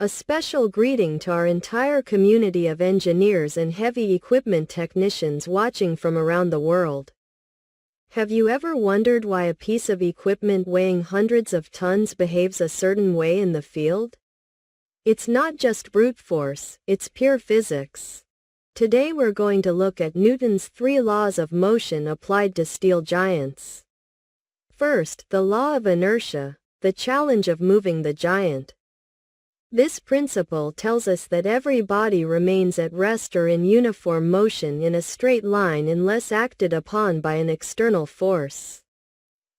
A special greeting to our entire community of engineers and heavy equipment technicians watching from around the world. Have you ever wondered why a piece of equipment weighing hundreds of tons behaves a certain way in the field? It's not just brute force, it's pure physics. Today we're going to look at Newton's 3 laws of motion applied to steel giants. First, the law of inertia, the challenge of moving the giant. This principle tells us that every body remains at rest or in uniform motion in a straight line unless acted upon by an external force.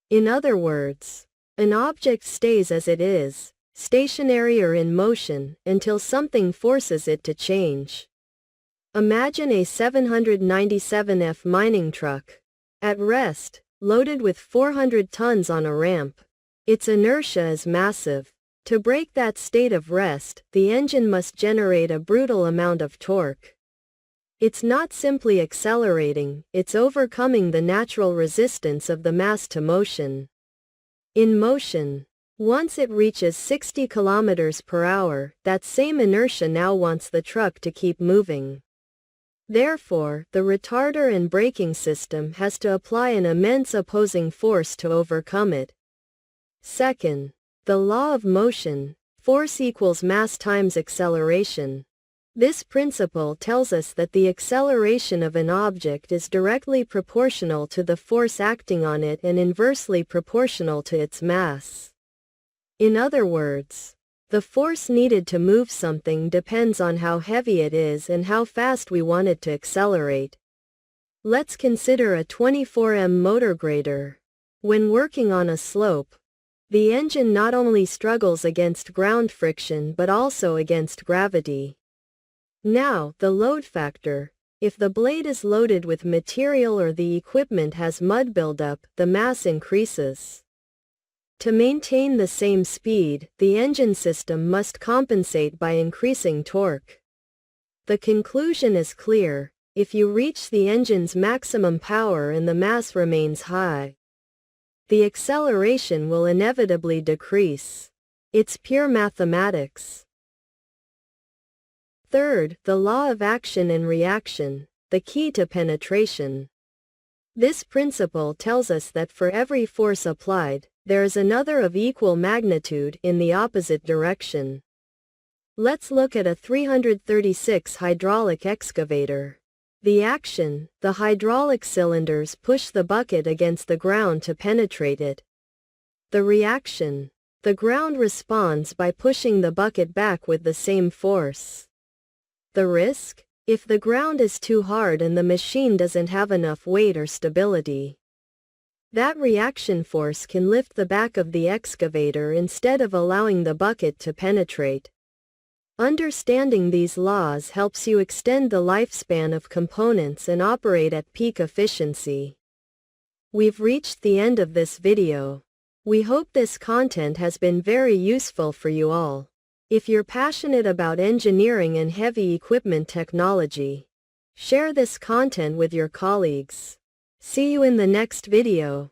In other words, an object stays as it is, stationary or in motion, until something forces it to change. Imagine a 797F mining truck. At rest, loaded with 400 tons on a ramp. Its inertia is massive. To break that state of rest, the engine must generate a brutal amount of torque. It's not simply accelerating, it's overcoming the natural resistance of the mass to motion. In motion, once it reaches 60 kilometers per hour, that same inertia now wants the truck to keep moving. Therefore, the retarder and braking system has to apply an immense opposing force to overcome it. Second, the law of motion, force equals mass times acceleration. This principle tells us that the acceleration of an object is directly proportional to the force acting on it and inversely proportional to its mass. In other words, the force needed to move something depends on how heavy it is and how fast we want it to accelerate. Let's consider a 24M motor grader. When working on a slope, the engine not only struggles against ground friction but also against gravity. Now, the load factor. If the blade is loaded with material or the equipment has mud buildup, the mass increases. To maintain the same speed, the engine system must compensate by increasing torque. The conclusion is clear: if you reach the engine's maximum power and the mass remains high, the acceleration will inevitably decrease. It's pure mathematics. Third, the law of action and reaction, the key to penetration. This principle tells us that for every force applied, there is another of equal magnitude in the opposite direction. Let's look at a 336 hydraulic excavator. The action, the hydraulic cylinders push the bucket against the ground to penetrate it. The reaction, the ground responds by pushing the bucket back with the same force. The risk, if the ground is too hard and the machine doesn't have enough weight or stability, that reaction force can lift the back of the excavator instead of allowing the bucket to penetrate. Understanding these laws helps you extend the lifespan of components and operate at peak efficiency. We've reached the end of this video. We hope this content has been very useful for you all. If you're passionate about engineering and heavy equipment technology, share this content with your colleagues. See you in the next video.